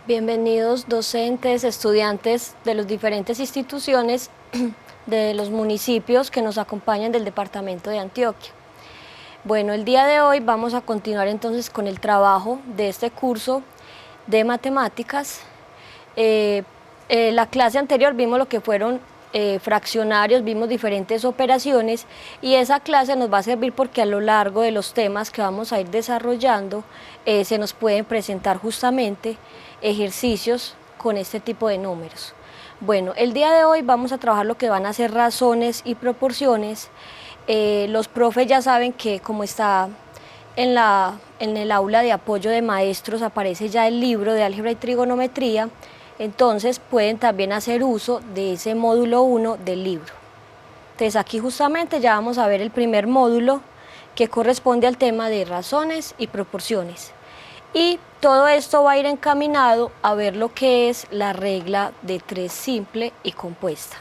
Bienvenidos docentes, estudiantes de las diferentes instituciones de los municipios que nos acompañan del departamento de Antioquia. Bueno, el día de hoy vamos a continuar entonces con el trabajo de este curso de matemáticas. La clase anterior vimos lo que fueron fraccionarios, vimos diferentes operaciones y esa clase nos va a servir porque a lo largo de los temas que vamos a ir desarrollando se nos pueden presentar justamente ejercicios con este tipo de números. Bueno, el día de hoy vamos a trabajar lo que van a ser razones y proporciones. Los profes ya saben que como está en el aula de apoyo de maestros aparece ya el libro de álgebra y trigonometría, entonces pueden también hacer uso de ese módulo 1 del libro. Entonces aquí justamente ya vamos a ver el primer módulo que corresponde al tema de razones y proporciones. Y todo esto va a ir encaminado a ver lo que es la regla de 3 simple y compuesta.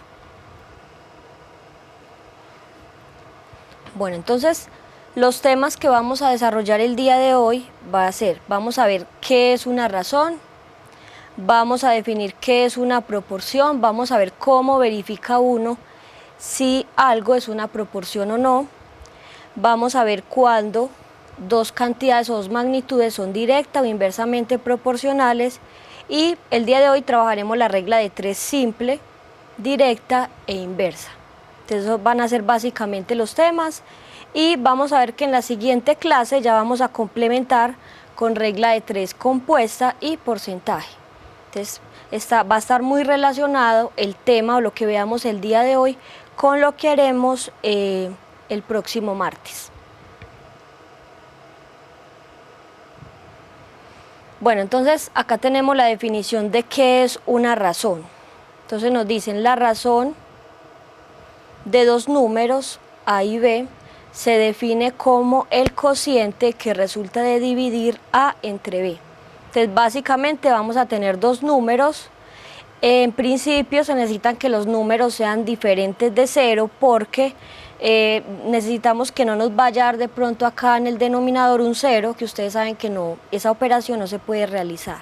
Bueno, entonces los temas que vamos a desarrollar el día de hoy vamos a ver qué es una razón, vamos a definir qué es una proporción, vamos a ver cómo verifica uno si algo es una proporción o no, vamos a ver cuándo dos cantidades o dos magnitudes son directa o inversamente proporcionales y el día de hoy trabajaremos la regla de 3 simple, directa e inversa. Entonces esos van a ser básicamente los temas y vamos a ver que en la siguiente clase ya vamos a complementar con regla de 3 compuesta y porcentaje. Entonces va a estar muy relacionado el tema o lo que veamos el día de hoy con lo que haremos el próximo martes. Bueno, entonces acá tenemos la definición de qué es una razón. Entonces nos dicen la razón de dos números A y B se define como el cociente que resulta de dividir A entre B. Entonces básicamente vamos a tener dos números. En principio se necesitan que los números sean diferentes de 0 porque necesitamos que no nos vaya a dar de pronto acá en el denominador un 0, que ustedes saben que no, esa operación no se puede realizar.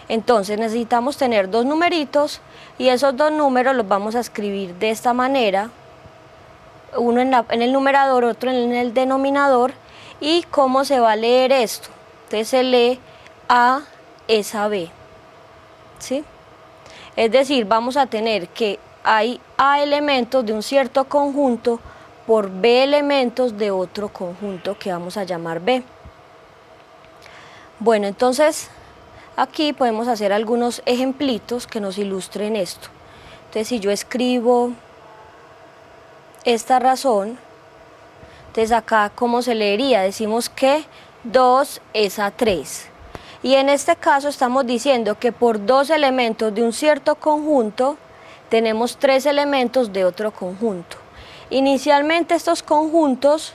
Entonces necesitamos tener dos numeritos y esos dos números los vamos a escribir de esta manera, uno en el numerador, otro en el denominador. ¿Y cómo se va a leer esto? Entonces se lee A es a B, ¿sí? Es decir, vamos a tener que hay A elementos de un cierto conjunto por B elementos de otro conjunto que vamos a llamar B. Bueno, entonces aquí podemos hacer algunos ejemplitos que nos ilustren esto. Entonces si yo escribo esta razón, entonces acá ¿cómo se leería? Decimos que 2 es a 3. Y en este caso estamos diciendo que por dos elementos de un cierto conjunto tenemos tres elementos de otro conjunto. Inicialmente estos conjuntos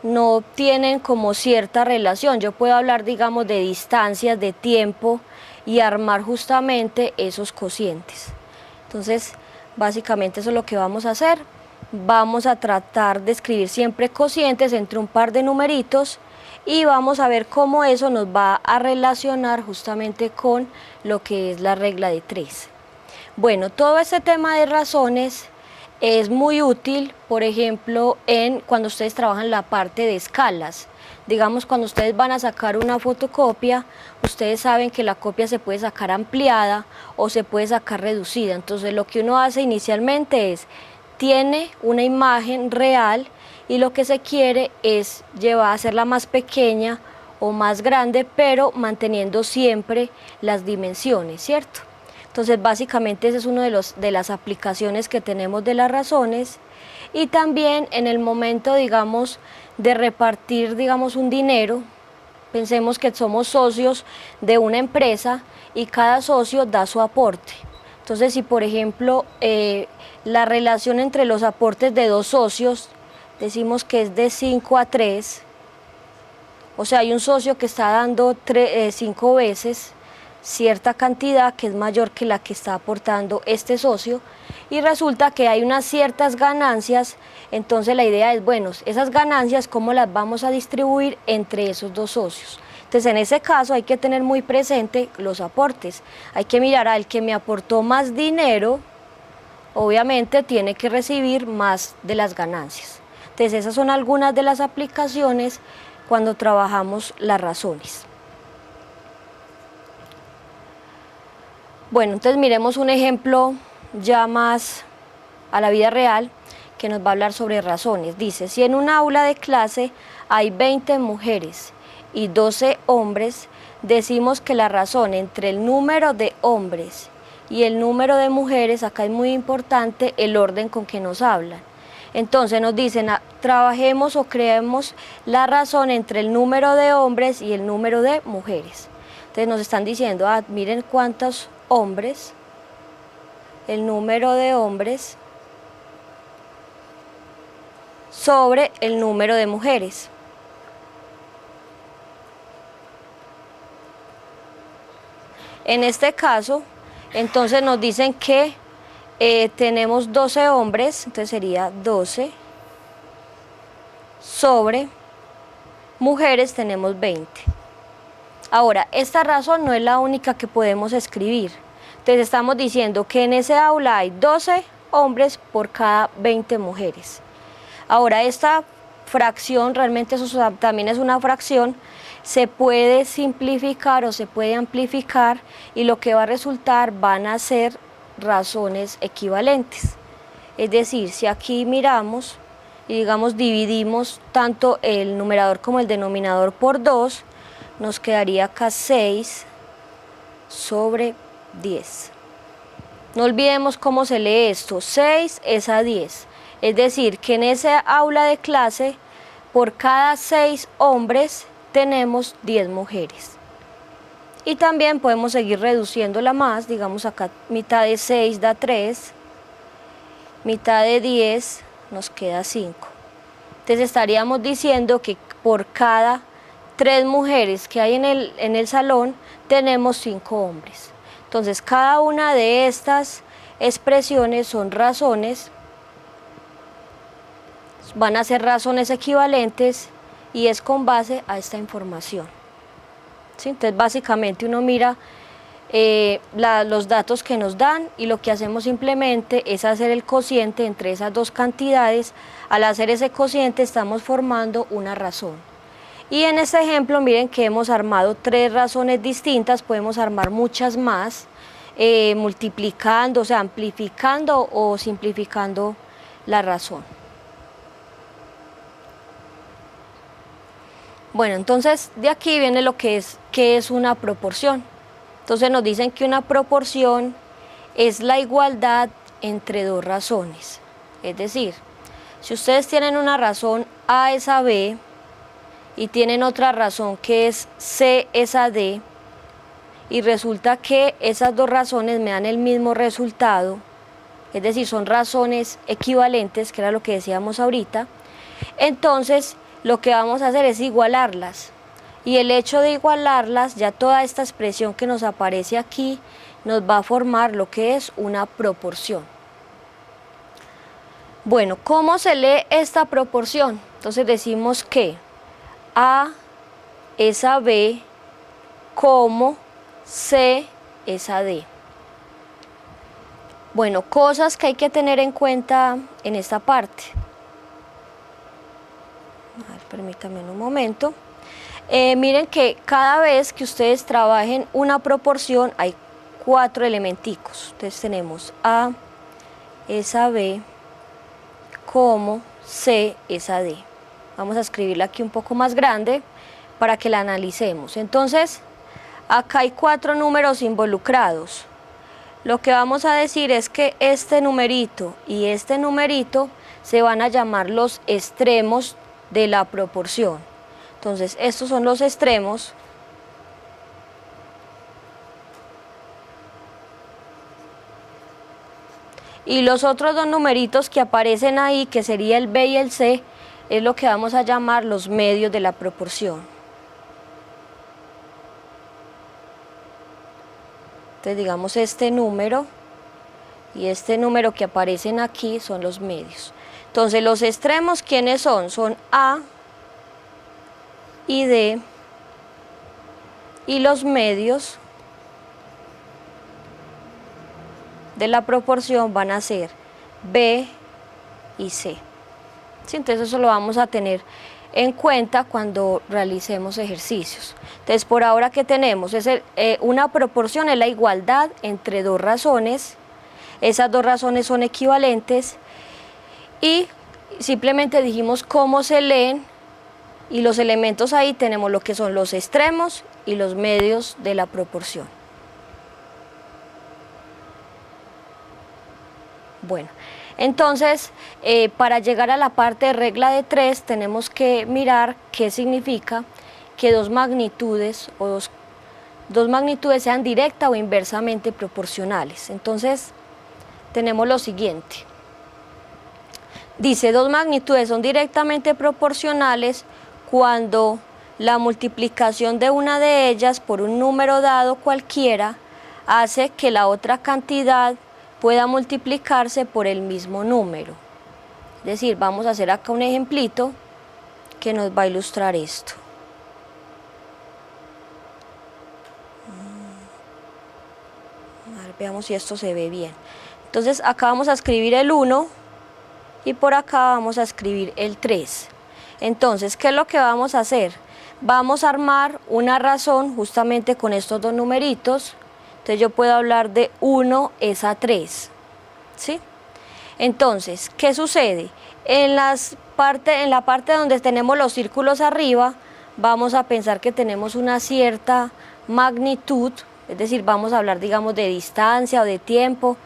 no tienen como cierta relación. Yo puedo hablar, digamos, de distancias, de tiempo y armar justamente esos cocientes. Entonces, básicamente eso es lo que vamos a hacer. Vamos a tratar de escribir siempre cocientes entre un par de numeritos y vamos a ver cómo eso nos va a relacionar justamente con lo que es la regla de 3. Bueno, todo este tema de razones es muy útil, por ejemplo, cuando ustedes trabajan la parte de escalas. Digamos, cuando ustedes van a sacar una fotocopia, ustedes saben que la copia se puede sacar ampliada o se puede sacar reducida. Entonces, lo que uno hace inicialmente es, tiene una imagen real y lo que se quiere es hacerla más pequeña o más grande, pero manteniendo siempre las dimensiones, ¿cierto? Entonces básicamente ese es uno de las aplicaciones que tenemos de las razones. Y también en el momento, digamos, de repartir, digamos, un dinero, pensemos que somos socios de una empresa y cada socio da su aporte. Entonces si por ejemplo la relación entre los aportes de dos socios decimos que es de 5 a 3, o sea hay un socio que está dando 5 veces, cierta cantidad que es mayor que la que está aportando este socio y resulta que hay unas ciertas ganancias, entonces la idea es, bueno, esas ganancias cómo las vamos a distribuir entre esos dos socios. Entonces en ese caso hay que tener muy presente los aportes, hay que mirar al que me aportó más dinero, obviamente tiene que recibir más de las ganancias. Entonces esas son algunas de las aplicaciones cuando trabajamos las razones. Bueno, entonces miremos un ejemplo ya más a la vida real que nos va a hablar sobre razones. Dice, si en un aula de clase hay 20 mujeres y 12 hombres, decimos que la razón entre el número de hombres y el número de mujeres, acá es muy importante el orden con que nos hablan. Entonces nos dicen, trabajemos o creemos la razón entre el número de hombres y el número de mujeres. Entonces nos están diciendo, miren cuántos hombres, el número de hombres sobre el número de mujeres. En este caso, entonces nos dicen que tenemos 12 hombres, entonces sería 12 sobre mujeres tenemos 20. Ahora, esta razón no es la única que podemos escribir. Entonces estamos diciendo que en ese aula hay 12 hombres por cada 20 mujeres. Ahora, esta fracción, realmente eso también es una fracción, se puede simplificar o se puede amplificar y lo que va a resultar van a ser razones equivalentes. Es decir, si aquí miramos y digamos dividimos tanto el numerador como el denominador por 2, nos quedaría acá 6 sobre 10. No olvidemos cómo se lee esto, 6 es a 10. Es decir, que en esa aula de clase, por cada 6 hombres, tenemos 10 mujeres. Y también podemos seguir reduciéndola más, digamos acá mitad de 6 da 3, mitad de 10 nos queda 5. Entonces estaríamos diciendo que por cada 3 mujeres que hay en el salón, tenemos 5 hombres. Entonces cada una de estas expresiones son razones, van a ser razones equivalentes y es con base a esta información. ¿Sí? Entonces básicamente uno mira los datos que nos dan y lo que hacemos simplemente es hacer el cociente entre esas dos cantidades. Al hacer ese cociente estamos formando una razón. Y en este ejemplo miren que hemos armado 3 razones distintas, podemos armar muchas más, multiplicando, o sea, amplificando o simplificando la razón. Bueno, entonces de aquí viene lo que es una proporción. Entonces nos dicen que una proporción es la igualdad entre dos razones. Es decir, si ustedes tienen una razón A es a B y tienen otra razón que es C es a D y resulta que esas dos razones me dan el mismo resultado, es decir, son razones equivalentes, que era lo que decíamos ahorita, entonces lo que vamos a hacer es igualarlas. Y el hecho de igualarlas, ya toda esta expresión que nos aparece aquí, nos va a formar lo que es una proporción. Bueno, ¿cómo se lee esta proporción? Entonces decimos que A es a B como C es a D. Bueno, cosas que hay que tener en cuenta en esta parte. A ver, permítanme un momento. Miren que cada vez que ustedes trabajen una proporción hay 4 elementicos. Entonces tenemos A es a B como C es a D. Vamos a escribirla aquí un poco más grande para que la analicemos. Entonces, acá hay 4 números involucrados. Lo que vamos a decir es que este numerito y este numerito se van a llamar los extremos de la proporción. Entonces, estos son los extremos. Y los otros dos numeritos que aparecen ahí, que sería el B y el C, es lo que vamos a llamar los medios de la proporción. Entonces digamos este número y este número que aparecen aquí son los medios. Entonces los extremos, ¿quiénes son? Son A y D, y los medios de la proporción van a ser B y C. ¿Sí? Entonces eso lo vamos a tener en cuenta cuando realicemos ejercicios. Entonces por ahora, ¿qué tenemos? Una proporción es la igualdad entre dos razones. Esas dos razones son equivalentes y simplemente dijimos cómo se leen, y los elementos ahí tenemos lo que son los extremos y los medios de la proporción. Bueno, entonces para llegar a la parte de regla de 3 tenemos que mirar qué significa que dos magnitudes sean directa o inversamente proporcionales. Entonces tenemos lo siguiente. Dice, dos magnitudes son directamente proporcionales cuando la multiplicación de una de ellas por un número dado cualquiera hace que la otra cantidad pueda multiplicarse por el mismo número. Es decir, vamos a hacer acá un ejemplito que nos va a ilustrar esto. A ver, veamos si esto se ve bien. Entonces acá vamos a escribir el 1 y por acá vamos a escribir el 3. Entonces, ¿qué es lo que vamos a hacer? Vamos a armar una razón justamente con estos dos numeritos. Entonces yo puedo hablar de 1 es a 3, ¿sí? Entonces, ¿qué sucede? En la parte donde tenemos los círculos arriba, vamos a pensar que tenemos una cierta magnitud, es decir, vamos a hablar, digamos, de distancia o de tiempo.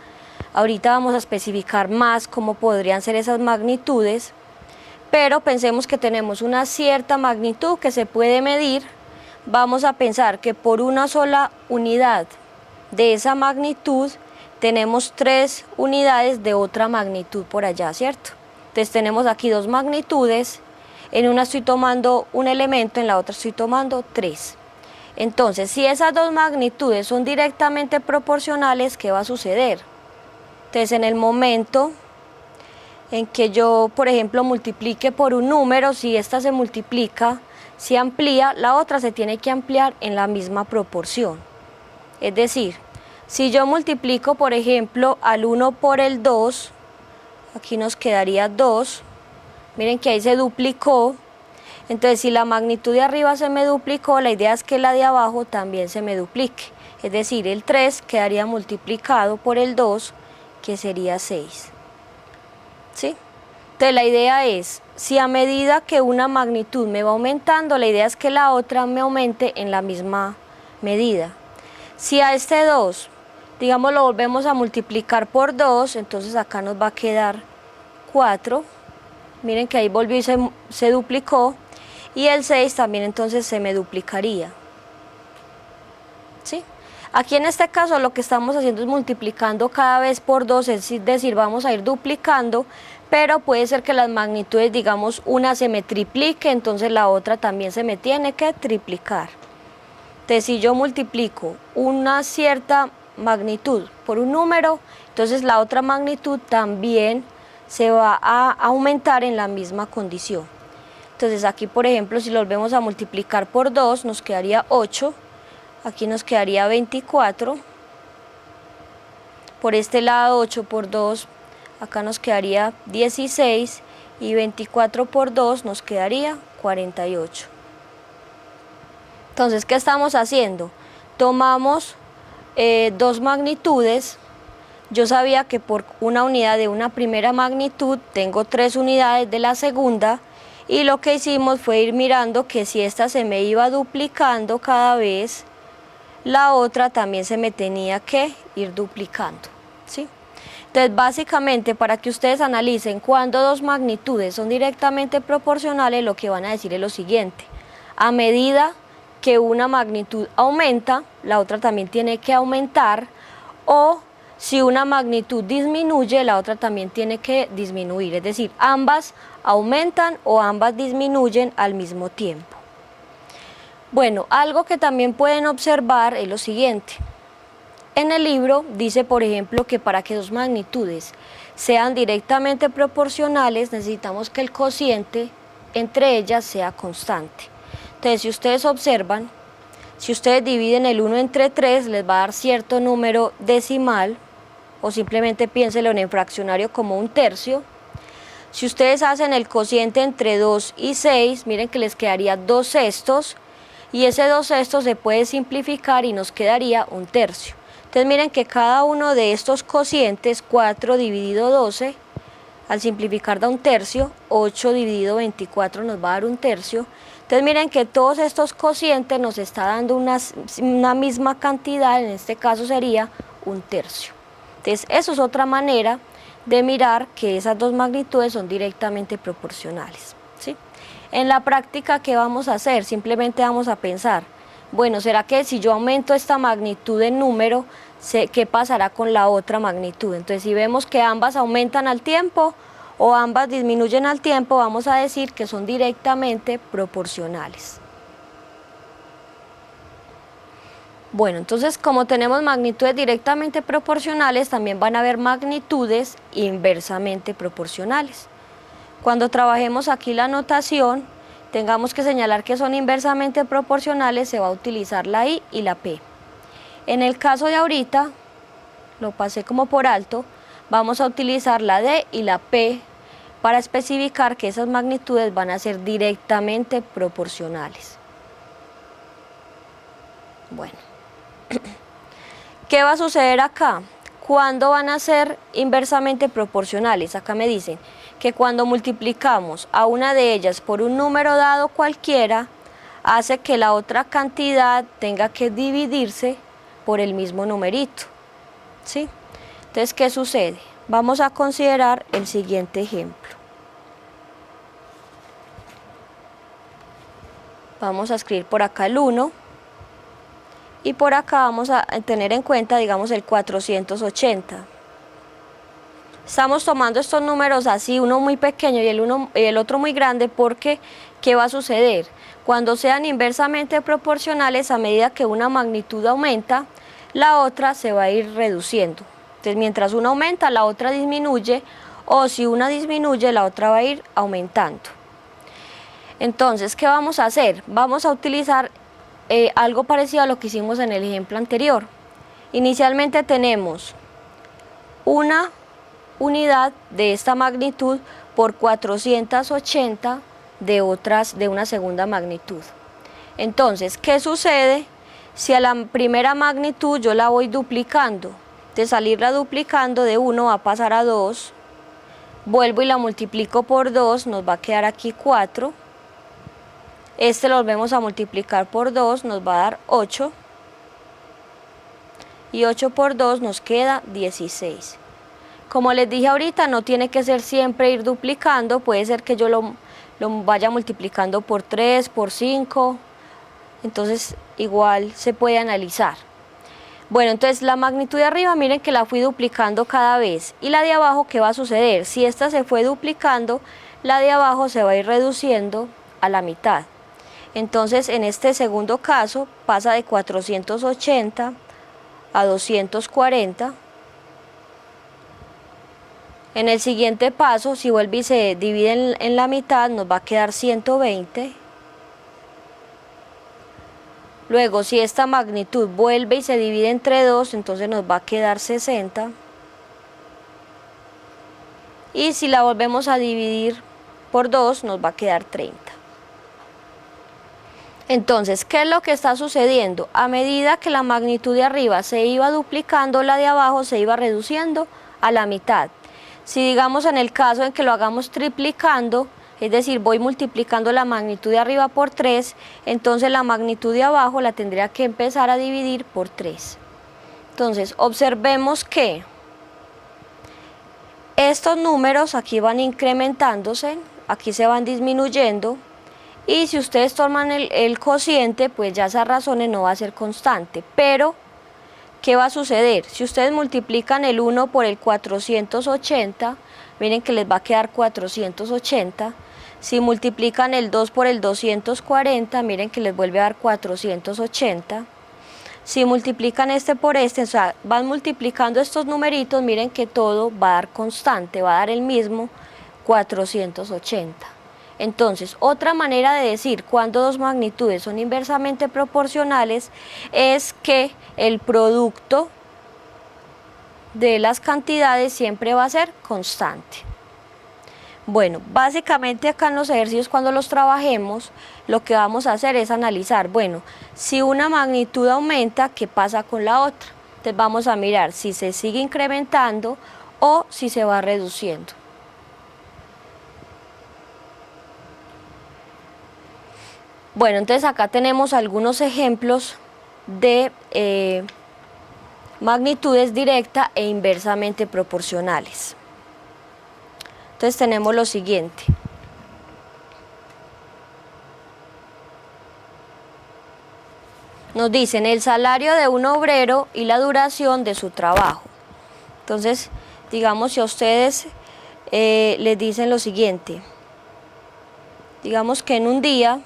Ahorita vamos a especificar más cómo podrían ser esas magnitudes, pero pensemos que tenemos una cierta magnitud que se puede medir. Vamos a pensar que por una sola unidad de esa magnitud tenemos 3 unidades de otra magnitud por allá, ¿cierto? Entonces tenemos aquí dos magnitudes, en una estoy tomando un elemento, en la otra estoy tomando 3. Entonces, si esas dos magnitudes son directamente proporcionales, ¿qué va a suceder? Entonces, en el momento en que yo, por ejemplo, multiplique por un número, si esta se multiplica, si amplía, la otra se tiene que ampliar en la misma proporción. Es decir, si yo multiplico, por ejemplo, al 1 por el 2, aquí nos quedaría 2, miren que ahí se duplicó. Entonces, si la magnitud de arriba se me duplicó, la idea es que la de abajo también se me duplique. Es decir, el 3 quedaría multiplicado por el 2, que sería 6. ¿Sí? Entonces la idea es, si a medida que una magnitud me va aumentando, la idea es que la otra me aumente en la misma medida. Si a este 2, digamos, lo volvemos a multiplicar por 2, entonces acá nos va a quedar 4. Miren que ahí volvió y se duplicó. Y el 6 también entonces se me duplicaría. ¿Sí? Aquí en este caso lo que estamos haciendo es multiplicando cada vez por 2, es decir, vamos a ir duplicando, pero puede ser que las magnitudes, digamos, una se me triplique, entonces la otra también se me tiene que triplicar. Entonces, si yo multiplico una cierta magnitud por un número, entonces la otra magnitud también se va a aumentar en la misma condición. Entonces aquí, por ejemplo, si lo volvemos a multiplicar por 2, nos quedaría 8. Aquí nos quedaría 24, por este lado 8 por 2, acá nos quedaría 16 y 24 por 2 nos quedaría 48. Entonces, ¿qué estamos haciendo? Tomamos dos magnitudes. Yo sabía que por una unidad de una primera magnitud tengo 3 unidades de la segunda, y lo que hicimos fue ir mirando que si esta se me iba duplicando cada vez, la otra también se me tenía que ir duplicando, ¿sí? Entonces, básicamente, para que ustedes analicen cuando dos magnitudes son directamente proporcionales, lo que van a decir es lo siguiente: a medida que una magnitud aumenta, la otra también tiene que aumentar, o si una magnitud disminuye, la otra también tiene que disminuir, es decir, ambas aumentan o ambas disminuyen al mismo tiempo. Bueno, algo que también pueden observar es lo siguiente: en el libro dice, por ejemplo, que para que dos magnitudes sean directamente proporcionales necesitamos que el cociente entre ellas sea constante. Entonces, si ustedes observan, si ustedes dividen el 1 entre 3, les va a dar cierto número decimal, o simplemente piénselo en el fraccionario como un tercio. Si ustedes hacen el cociente entre 2 y 6, miren que les quedaría 2 sextos, y ese 2 sextos se puede simplificar y nos quedaría un tercio. Entonces miren que cada uno de estos cocientes, 4 dividido 12, al simplificar da un tercio, 8 dividido 24 nos va a dar un tercio. Entonces miren que todos estos cocientes nos está dando una misma cantidad, en este caso sería un tercio. Entonces eso es otra manera de mirar que esas dos magnitudes son directamente proporcionales, ¿sí? En la práctica, ¿qué vamos a hacer? Simplemente vamos a pensar, bueno, ¿será que si yo aumento esta magnitud en número, qué pasará con la otra magnitud? Entonces si vemos que ambas aumentan al tiempo o ambas disminuyen al tiempo, vamos a decir que son directamente proporcionales. Bueno, entonces como tenemos magnitudes directamente proporcionales, también van a haber magnitudes inversamente proporcionales. Cuando trabajemos aquí la notación, tengamos que señalar que son inversamente proporcionales, se va a utilizar la I y la P. En el caso de ahorita, lo pasé como por alto, vamos a utilizar la D y la P para especificar que esas magnitudes van a ser directamente proporcionales. Bueno. ¿Qué va a suceder acá? ¿Cuándo van a ser inversamente proporcionales? Acá me dicen que cuando multiplicamos a una de ellas por un número dado cualquiera, hace que la otra cantidad tenga que dividirse por el mismo numerito, ¿sí? Entonces, ¿qué sucede? Vamos a considerar el siguiente ejemplo. Vamos a escribir por acá el 1. Y por acá vamos a tener en cuenta, digamos, el 480. Estamos tomando estos números así, uno muy pequeño y el otro muy grande, porque ¿qué va a suceder? Cuando sean inversamente proporcionales, a medida que una magnitud aumenta, la otra se va a ir reduciendo. Entonces, mientras una aumenta, la otra disminuye, o si una disminuye, la otra va a ir aumentando. Entonces, ¿qué vamos a hacer? Vamos a utilizar algo parecido a lo que hicimos en el ejemplo anterior. Inicialmente tenemos una unidad de esta magnitud por 480 de una segunda magnitud. Entonces, ¿qué sucede si a la primera magnitud yo la voy duplicando? De salirla duplicando de 1 va a pasar a 2, vuelvo y la multiplico por 2, nos va a quedar aquí 4. Este lo volvemos a multiplicar por 2, nos va a dar 8. Y 8 por 2 nos queda 16. Como les dije ahorita, no tiene que ser siempre ir duplicando, puede ser que yo lo vaya multiplicando por 3, por 5. Entonces igual se puede analizar. Bueno, entonces la magnitud de arriba, miren que la fui duplicando cada vez. Y la de abajo, ¿qué va a suceder? Si esta se fue duplicando, la de abajo se va a ir reduciendo a la mitad. Entonces, en este segundo caso, pasa de 480 a 240. En el siguiente paso, si vuelve y se divide en la mitad, nos va a quedar 120. Luego, si esta magnitud vuelve y se divide entre 2, entonces nos va a quedar 60. Y si la volvemos a dividir por 2, nos va a quedar 30. Entonces, ¿qué es lo que está sucediendo? A medida que la magnitud de arriba se iba duplicando, la de abajo se iba reduciendo a la mitad. Si digamos en el caso en que lo hagamos triplicando, es decir, voy multiplicando la magnitud de arriba por 3, entonces la magnitud de abajo la tendría que empezar a dividir por 3. Entonces, observemos que estos números aquí van incrementándose, aquí se van disminuyendo. Y si ustedes toman el cociente, pues ya esa razón no va a ser constante. Pero, ¿qué va a suceder? Si ustedes multiplican el 1 por el 480, miren que les va a quedar 480. Si multiplican el 2 por el 240, miren que les vuelve a dar 480. Si multiplican este por este, o sea, van multiplicando estos numeritos, miren que todo va a dar constante, va a dar el mismo 480. Entonces, otra manera de decir cuándo dos magnitudes son inversamente proporcionales es que el producto de las cantidades siempre va a ser constante. Bueno, básicamente acá en los ejercicios cuando los trabajemos, lo que vamos a hacer es analizar, bueno, si una magnitud aumenta, ¿qué pasa con la otra? Entonces vamos a mirar si se sigue incrementando o si se va reduciendo. Bueno, entonces acá tenemos algunos ejemplos de magnitudes directa e inversamente proporcionales. Entonces tenemos lo siguiente. Nos dicen el salario de un obrero y la duración de su trabajo. Entonces, digamos, si a ustedes les dicen lo siguiente, digamos que en un día,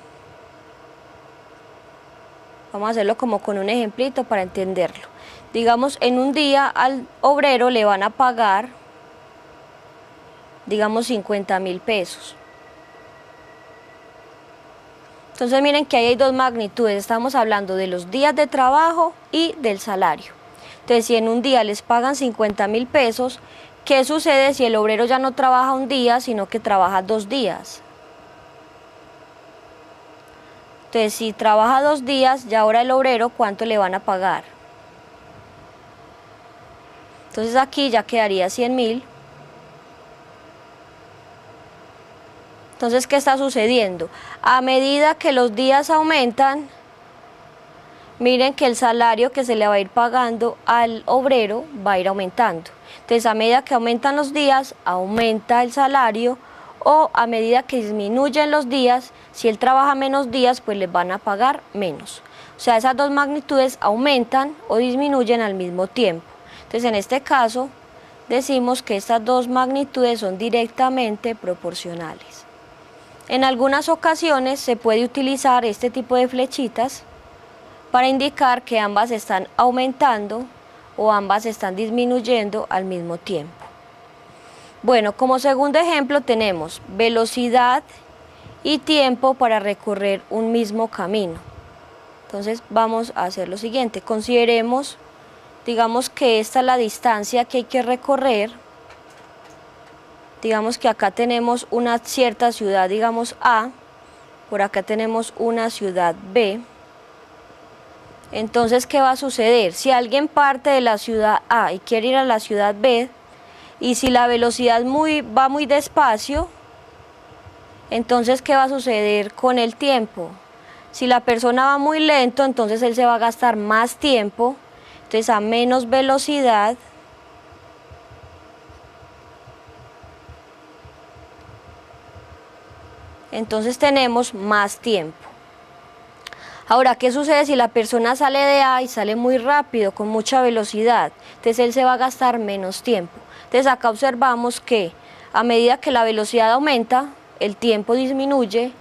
vamos a hacerlo como con un ejemplito para entenderlo. Digamos, en un día al obrero le van a pagar, digamos, 50.000 pesos. Entonces miren que ahí hay dos magnitudes, estamos hablando de los días de trabajo y del salario. Entonces si en un día les pagan 50.000 pesos, ¿qué sucede si el obrero ya no trabaja un día, sino que trabaja 2 días? Entonces si trabaja 2 días, ya ahora el obrero, ¿cuánto le van a pagar? Entonces aquí ya quedaría 100.000. Entonces, ¿qué está sucediendo? A medida que los días aumentan, miren que el salario que se le va a ir pagando al obrero va a ir aumentando. Entonces, a medida que aumentan los días, aumenta el salario, o a medida que disminuyen los días, si él trabaja menos días, pues les van a pagar menos. O sea, esas dos magnitudes aumentan o disminuyen al mismo tiempo. Entonces, en este caso, decimos que estas dos magnitudes son directamente proporcionales. En algunas ocasiones se puede utilizar este tipo de flechitas para indicar que ambas están aumentando o ambas están disminuyendo al mismo tiempo. Bueno, como segundo ejemplo tenemos velocidad y tiempo para recorrer un mismo camino. Entonces vamos a hacer lo siguiente, consideremos, digamos que esta es la distancia que hay que recorrer. Digamos que acá tenemos una cierta ciudad, digamos A, por acá tenemos una ciudad B. Entonces, ¿qué va a suceder? Si alguien parte de la ciudad A y quiere ir a la ciudad B, y si la velocidad va muy despacio, entonces, ¿qué va a suceder con el tiempo? Si la persona va muy lento, entonces él se va a gastar más tiempo, entonces a menos velocidad, entonces tenemos más tiempo. Ahora, ¿qué sucede si la persona sale de A y sale muy rápido, con mucha velocidad? Entonces él se va a gastar menos tiempo. Entonces acá observamos que a medida que la velocidad aumenta, el tiempo disminuye,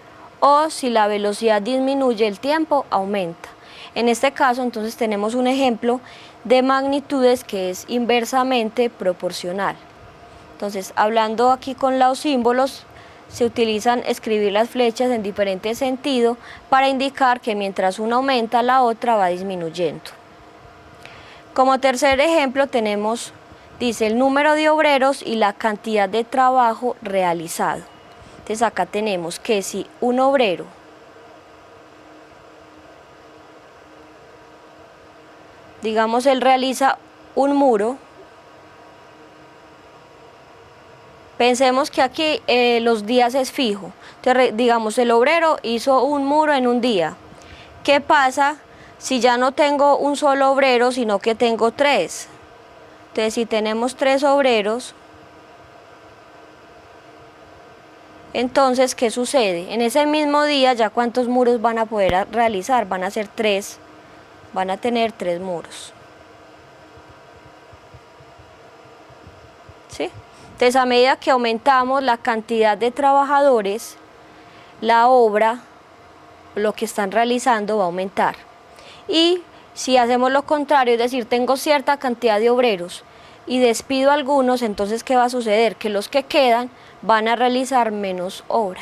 o si la velocidad disminuye, el tiempo aumenta. En este caso, entonces tenemos un ejemplo de magnitudes que es inversamente proporcional. Entonces, hablando aquí con los símbolos, se utilizan escribir las flechas en diferente sentido para indicar que mientras una aumenta, la otra va disminuyendo. Como tercer ejemplo tenemos, dice el número de obreros y la cantidad de trabajo realizado. Entonces acá tenemos que si un obrero digamos él realiza un muro, pensemos que aquí los días es fijo. Entonces, digamos, el obrero hizo un muro en un día. ¿Qué pasa si ya no tengo un solo obrero, sino que tengo 3? Entonces, si tenemos 3 obreros, entonces, ¿qué sucede? En ese mismo día, ¿ya cuántos muros van a poder realizar? Van a ser 3, van a tener 3 muros. ¿Sí? Entonces, a medida que aumentamos la cantidad de trabajadores, la obra, lo que están realizando va a aumentar. Y Si hacemos lo contrario, es decir, tengo cierta cantidad de obreros y despido a algunos, entonces ¿qué va a suceder? Que los que quedan van a realizar menos obra.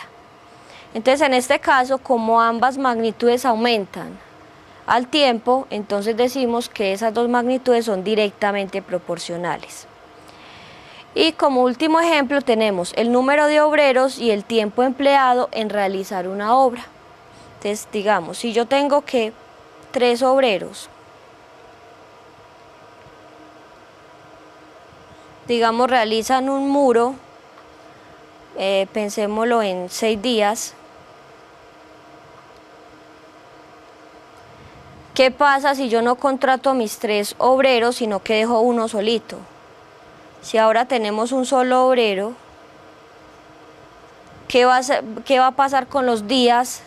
Entonces, en este caso, como ambas magnitudes aumentan al tiempo, entonces decimos que esas dos magnitudes son directamente proporcionales. Y como último ejemplo tenemos el número de obreros y el tiempo empleado en realizar una obra. Entonces, digamos, si yo tengo que 3 obreros, digamos, realizan un muro, pensémoslo en 6 días, ¿qué pasa si yo no contrato a mis 3 obreros, sino que dejo uno solito? Si ahora tenemos un solo obrero, ¿qué va a pasar con los días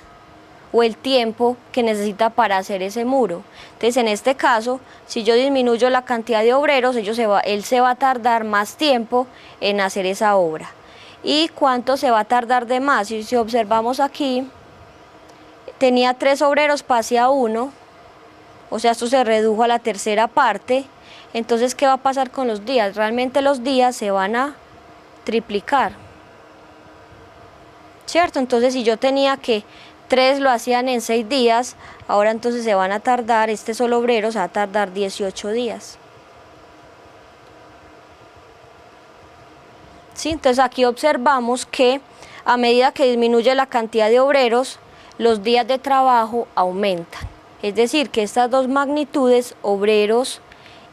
o el tiempo que necesita para hacer ese muro? Entonces, en este caso, si yo disminuyo la cantidad de obreros, él se va a tardar más tiempo en hacer esa obra. ¿Y cuánto se va a tardar de más? Si observamos aquí, tenía 3 obreros, pasé a 1, o sea, esto se redujo a la tercera parte. Entonces, ¿qué va a pasar con los días? Realmente los días se van a triplicar, ¿cierto? Entonces, si yo tenía que 3 lo hacían en 6 días, ahora entonces se van a tardar, este solo obrero se va a tardar 18 días. ¿Sí? Entonces aquí observamos que a medida que disminuye la cantidad de obreros, los días de trabajo aumentan. Es decir, que estas dos magnitudes, obreros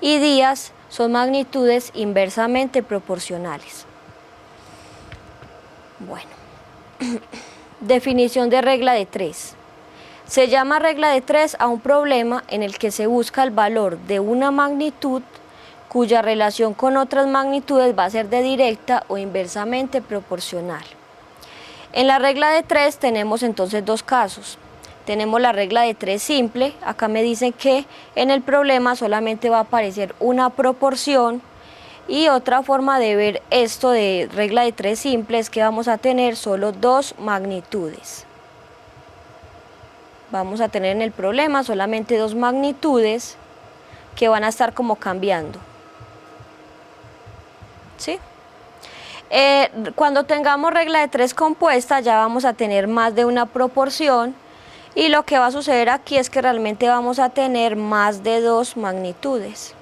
y días, son magnitudes inversamente proporcionales. Bueno, definición de regla de 3. Se llama regla de 3 a un problema en el que se busca el valor de una magnitud cuya relación con otras magnitudes va a ser de directa o inversamente proporcional. En la regla de 3 tenemos entonces dos casos. Tenemos la regla de 3 simple, acá me dicen que en el problema solamente va a aparecer una proporción, y otra forma de ver esto de regla de 3 simple es que vamos a tener solo dos magnitudes. Vamos a tener en el problema solamente dos magnitudes que van a estar como cambiando. ¿Sí? Cuando tengamos regla de 3 compuesta ya vamos a tener más de una proporción, y lo que va a suceder aquí es que realmente vamos a tener más de dos magnitudes.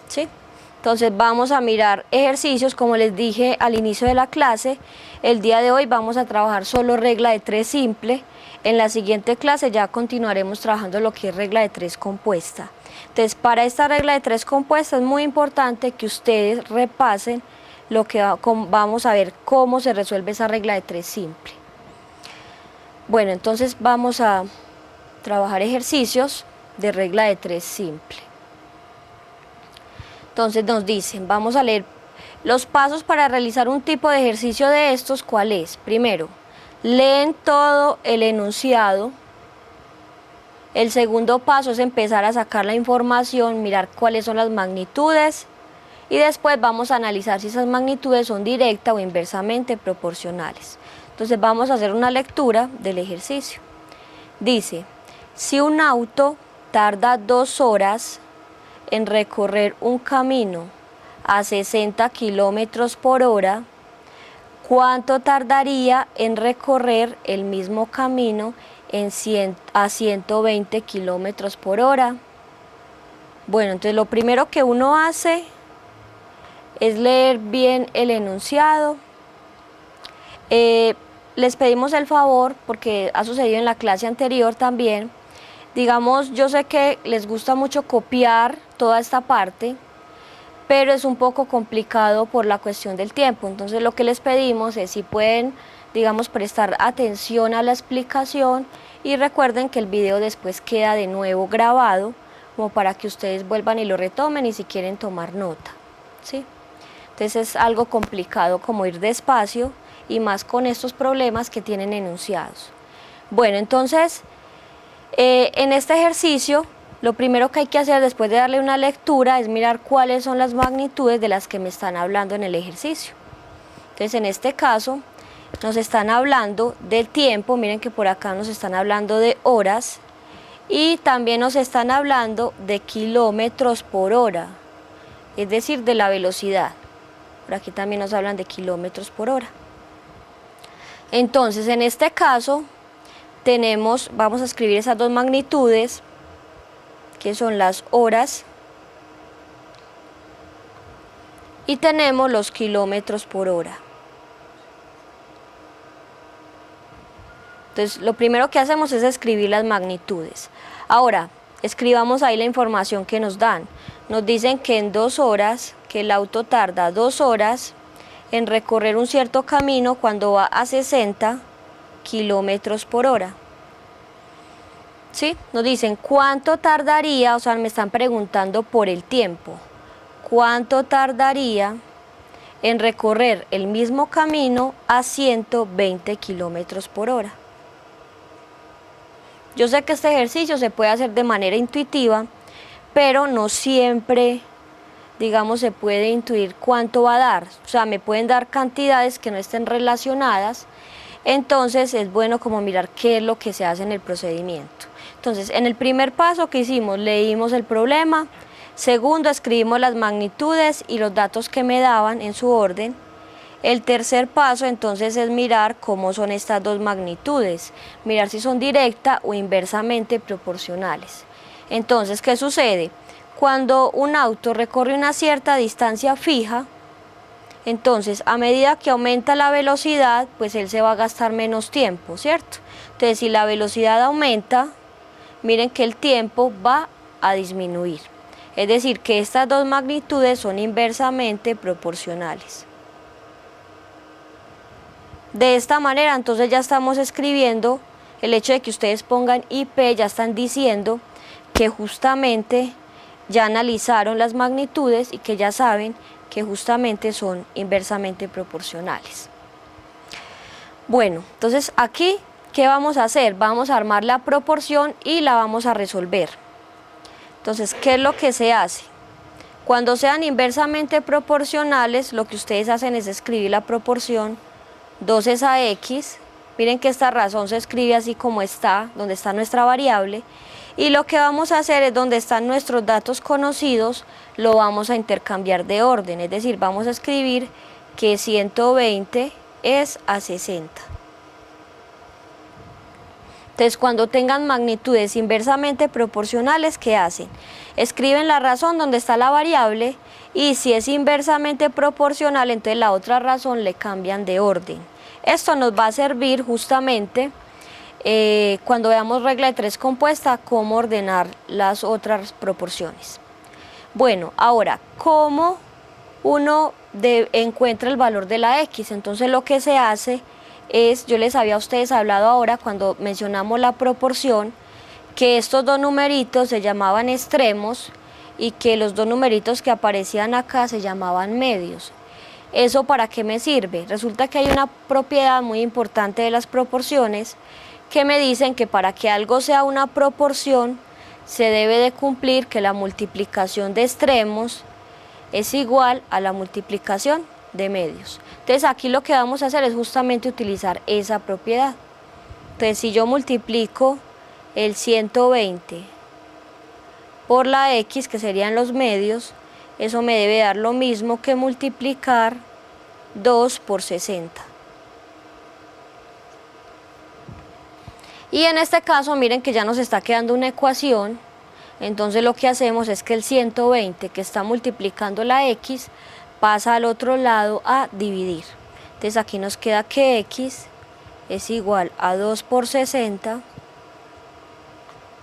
¿Sí? Entonces vamos a mirar ejercicios, como les dije al inicio de la clase. El día de hoy vamos a trabajar solo regla de 3 simple. En la siguiente clase ya continuaremos trabajando lo que es regla de 3 compuesta. Entonces, para esta regla de 3 compuesta es muy importante que ustedes repasen lo que vamos a ver cómo se resuelve esa regla de 3 simple. Bueno, entonces vamos a trabajar ejercicios de regla de 3 simple. Entonces nos dicen, vamos a leer los pasos para realizar un tipo de ejercicio de estos. ¿Cuál es? Primero, leen todo el enunciado. El segundo paso es empezar a sacar la información, mirar cuáles son las magnitudes, y después vamos a analizar si esas magnitudes son directa o inversamente proporcionales. Entonces vamos a hacer una lectura del ejercicio. Dice, si un auto tarda 2 horas en recorrer un camino a 60 kilómetros por hora, ¿cuánto tardaría en recorrer el mismo camino a 120 kilómetros por hora? Bueno, entonces lo primero que uno hace es leer bien el enunciado. Les pedimos el favor, porque ha sucedido en la clase anterior también, digamos, yo sé que les gusta mucho copiar toda esta parte, pero es un poco complicado por la cuestión del tiempo. Entonces lo que les pedimos es si pueden, digamos, prestar atención a la explicación, y recuerden que el video después queda de nuevo grabado, como para que ustedes vuelvan y lo retomen y si quieren tomar nota, ¿sí? Entonces es algo complicado como ir despacio, y más con estos problemas que tienen enunciados. Bueno, entonces en este ejercicio Lo primero que hay que hacer después de darle una lectura es mirar cuáles son las magnitudes de las que me están hablando en el ejercicio. Entonces, en este caso, nos están hablando del tiempo, miren que por acá nos están hablando de horas y también nos están hablando de kilómetros por hora, es decir, de la velocidad. Por aquí también nos hablan de kilómetros por hora. Entonces, en este caso, vamos a escribir esas dos magnitudes, que son las horas, y tenemos los kilómetros por hora. Entonces, lo primero que hacemos es escribir las magnitudes. Ahora, escribamos ahí la información que nos dan. Nos dicen que en 2 horas, que el auto tarda 2 horas en recorrer un cierto camino cuando va a 60 kilómetros por hora. ¿Sí? Nos dicen cuánto tardaría, o sea, me están preguntando por el tiempo. ¿Cuánto tardaría en recorrer el mismo camino a 120 kilómetros por hora? Yo sé que este ejercicio se puede hacer de manera intuitiva, pero no siempre, digamos, se puede intuir cuánto va a dar. O sea, me pueden dar cantidades que no estén relacionadas, entonces es bueno como mirar qué es lo que se hace en el procedimiento. Entonces, en el primer paso que hicimos, leímos el problema. Segundo, escribimos las magnitudes y los datos que me daban en su orden. El tercer paso entonces es mirar cómo son estas dos magnitudes, mirar si son directa o inversamente proporcionales. Entonces, ¿qué sucede? Cuando un auto recorre una cierta distancia fija, entonces a medida que aumenta la velocidad, pues él se va a gastar menos tiempo, ¿cierto? Entonces, si la velocidad aumenta, miren que el tiempo va a disminuir. Es decir, que estas dos magnitudes son inversamente proporcionales. De esta manera, entonces ya estamos escribiendo, el hecho de que ustedes pongan IP, ya están diciendo que justamente ya analizaron las magnitudes y que ya saben que justamente son inversamente proporcionales. Bueno, entonces aquí, ¿qué vamos a hacer? Vamos a armar la proporción y la vamos a resolver. Entonces, ¿qué es lo que se hace? Cuando sean inversamente proporcionales, lo que ustedes hacen es escribir la proporción 2 es a x, miren que esta razón se escribe así como está, donde está nuestra variable, y lo que vamos a hacer es donde están nuestros datos conocidos, lo vamos a intercambiar de orden, es decir, vamos a escribir que 120 es a 60. Entonces, cuando tengan magnitudes inversamente proporcionales, ¿qué hacen? Escriben la razón donde está la variable y si es inversamente proporcional, entonces la otra razón le cambian de orden. Esto nos va a servir justamente cuando veamos regla de 3 compuesta, cómo ordenar las otras proporciones. Bueno, ahora, ¿cómo uno encuentra el valor de la x? Entonces lo que se hace es, yo les había a ustedes hablado ahora cuando mencionamos la proporción, que estos dos numeritos se llamaban extremos y que los dos numeritos que aparecían acá se llamaban medios. ¿Eso para qué me sirve? Resulta que hay una propiedad muy importante de las proporciones que me dicen que para que algo sea una proporción se debe de cumplir que la multiplicación de extremos es igual a la multiplicación de medios. Entonces aquí lo que vamos a hacer es justamente utilizar esa propiedad. Entonces si yo multiplico el 120 por la x, que serían los medios, eso me debe dar lo mismo que multiplicar 2 por 60. Y en este caso miren que ya nos está quedando una ecuación, entonces lo que hacemos es que el 120 que está multiplicando la x pasa al otro lado a dividir. Entonces aquí nos queda que x es igual a 2 por 60.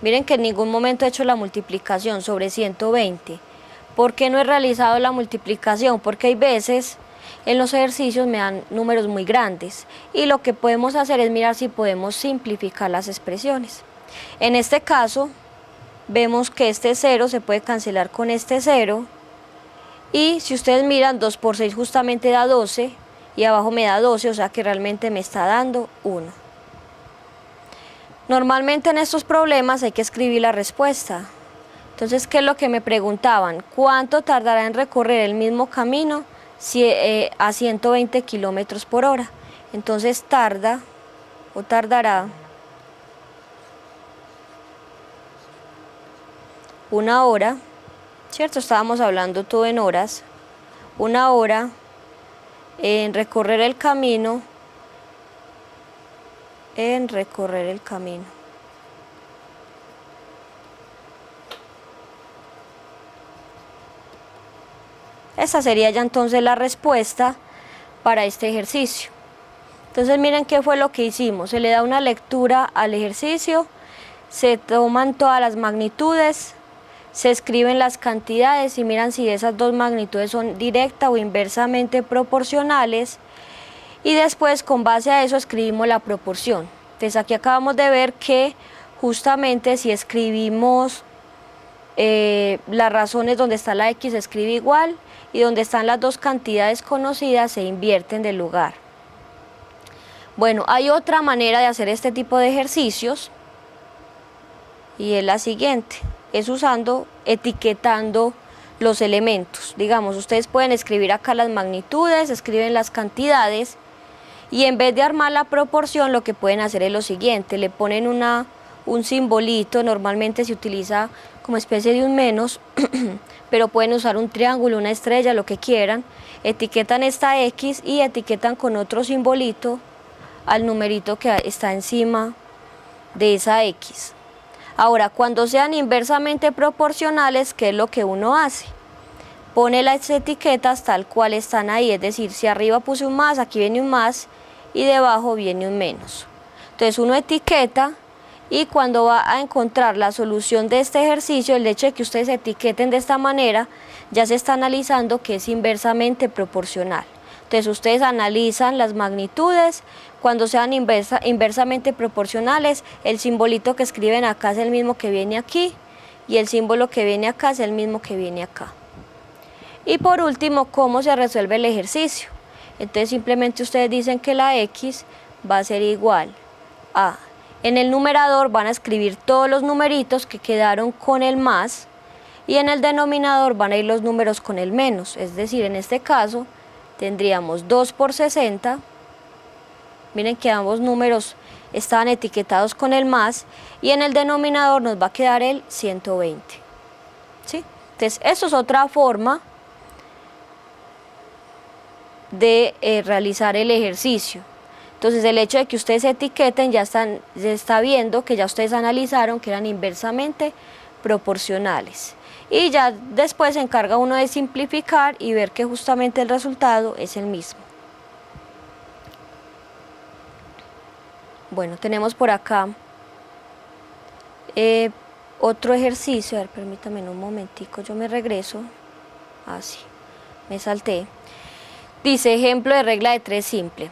Miren que en ningún momento he hecho la multiplicación sobre 120. ¿Por qué no he realizado la multiplicación? Porque hay veces en los ejercicios me dan números muy grandes y lo que podemos hacer es mirar si podemos simplificar las expresiones. En este caso vemos que este 0 se puede cancelar con este 0 y si ustedes miran 2 por 6 justamente da 12 y abajo me da 12, o sea que realmente me está dando 1. Normalmente en estos problemas hay que escribir la respuesta. Entonces, ¿qué es lo que me preguntaban? ¿Cuánto tardará en recorrer el mismo camino a 120 kilómetros por hora? Entonces tarda o tardará 1 hora, ¿cierto? Estábamos hablando todo en horas. 1 hora en recorrer el camino. Esa sería ya entonces la respuesta para este ejercicio. Entonces miren qué fue lo que hicimos. Se le da una lectura al ejercicio, se toman todas las magnitudes, se escriben las cantidades y miran si esas dos magnitudes son directa o inversamente proporcionales, y después con base a eso escribimos la proporción. Entonces aquí acabamos de ver que justamente si escribimos las razones donde está la X se escribe igual, y donde están las dos cantidades conocidas se invierten de lugar. Bueno, hay otra manera de hacer este tipo de ejercicios y es la siguiente, es etiquetando los elementos. Digamos, ustedes pueden escribir acá las magnitudes, escriben las cantidades, y en vez de armar la proporción lo que pueden hacer es lo siguiente, le ponen un simbolito, normalmente se utiliza como especie de un menos, pero pueden usar un triángulo, una estrella, lo que quieran, etiquetan esta X y etiquetan con otro simbolito al numerito que está encima de esa X. Ahora, cuando sean inversamente proporcionales, ¿qué es lo que uno hace? Pone las etiquetas tal cual están ahí, es decir, si arriba puse un más, aquí viene un más, y debajo viene un menos. Entonces uno etiqueta, y cuando va a encontrar la solución de este ejercicio, el hecho de que ustedes etiqueten de esta manera, ya se está analizando que es inversamente proporcional. Entonces ustedes analizan las magnitudes, cuando sean inversamente proporcionales, el simbolito que escriben acá es el mismo que viene aquí, y el símbolo que viene acá es el mismo que viene acá. Y por último, ¿cómo se resuelve el ejercicio? Entonces simplemente ustedes dicen que la X va a ser igual a... En el numerador van a escribir todos los numeritos que quedaron con el más, y en el denominador van a ir los números con el menos. Es decir, en este caso tendríamos 2 por 60. Miren que ambos números estaban etiquetados con el más, y en el denominador nos va a quedar el 120. ¿Sí? Entonces, eso es otra forma de realizar el ejercicio. Entonces, el hecho de que ustedes etiqueten ya está viendo que ya ustedes analizaron que eran inversamente proporcionales. Y ya después se encarga uno de simplificar y ver que justamente el resultado es el mismo. Bueno, tenemos por acá otro ejercicio. A ver, permítanme un momentico, yo me regreso. Así, me salté. Dice, ejemplo de regla de 3 simple.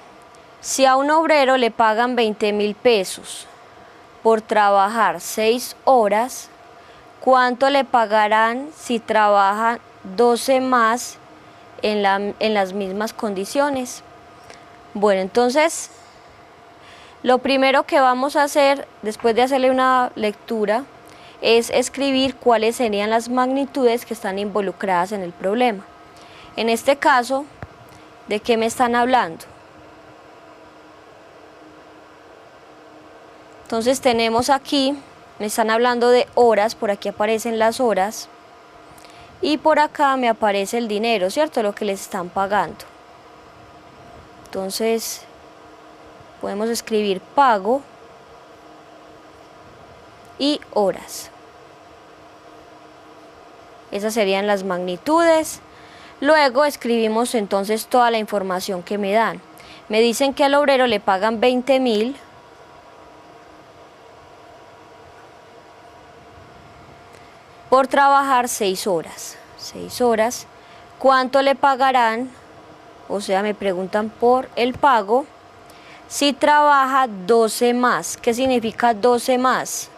Si a un obrero le pagan 20.000 pesos por trabajar 6 horas, ¿cuánto le pagarán si trabaja 12 más en las mismas condiciones? Bueno, entonces, lo primero que vamos a hacer, después de hacerle una lectura, es escribir cuáles serían las magnitudes que están involucradas en el problema. En este caso, ¿de qué me están hablando? Entonces tenemos aquí, me están hablando de horas, por aquí aparecen las horas, y por acá me aparece el dinero, ¿cierto? Lo que les están pagando. Entonces, podemos escribir pago y horas. Esas serían las magnitudes. Luego escribimos entonces toda la información que me dan. Me dicen que al obrero le pagan 20.000 por trabajar 6 horas. 6 horas. ¿Cuánto le pagarán? O sea, me preguntan por el pago si trabaja 12 más. ¿Qué significa 12 más?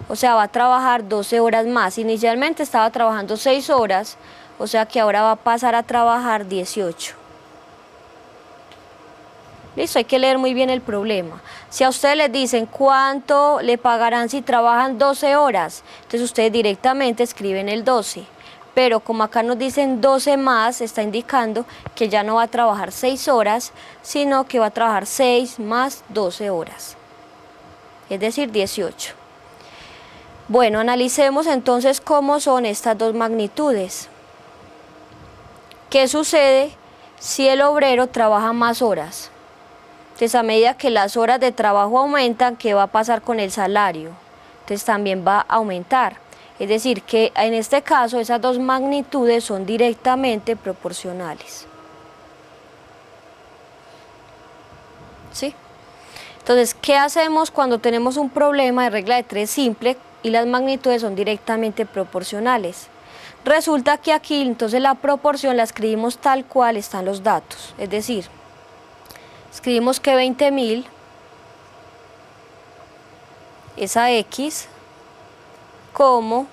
O sea, va a trabajar 12 horas más. Inicialmente estaba trabajando 6 horas, o sea que ahora va a pasar a trabajar 18. Listo, hay que leer muy bien el problema. Si a ustedes les dicen cuánto le pagarán si trabajan 12 horas, entonces ustedes directamente escriben el 12. Pero como acá nos dicen 12 más, está indicando que ya no va a trabajar 6 horas, sino que va a trabajar 6 más 12 horas. Es decir, 18. Bueno, analicemos entonces cómo son estas dos magnitudes. ¿Qué sucede si el obrero trabaja más horas? Entonces, a medida que las horas de trabajo aumentan, ¿qué va a pasar con el salario? Entonces, también va a aumentar. Es decir, que en este caso, esas dos magnitudes son directamente proporcionales. ¿Sí? Entonces, ¿qué hacemos cuando tenemos un problema de regla de 3 simple y las magnitudes son directamente proporcionales? Resulta que aquí, entonces, la proporción la escribimos tal cual están los datos. Es decir, escribimos que 20.000 es a X, como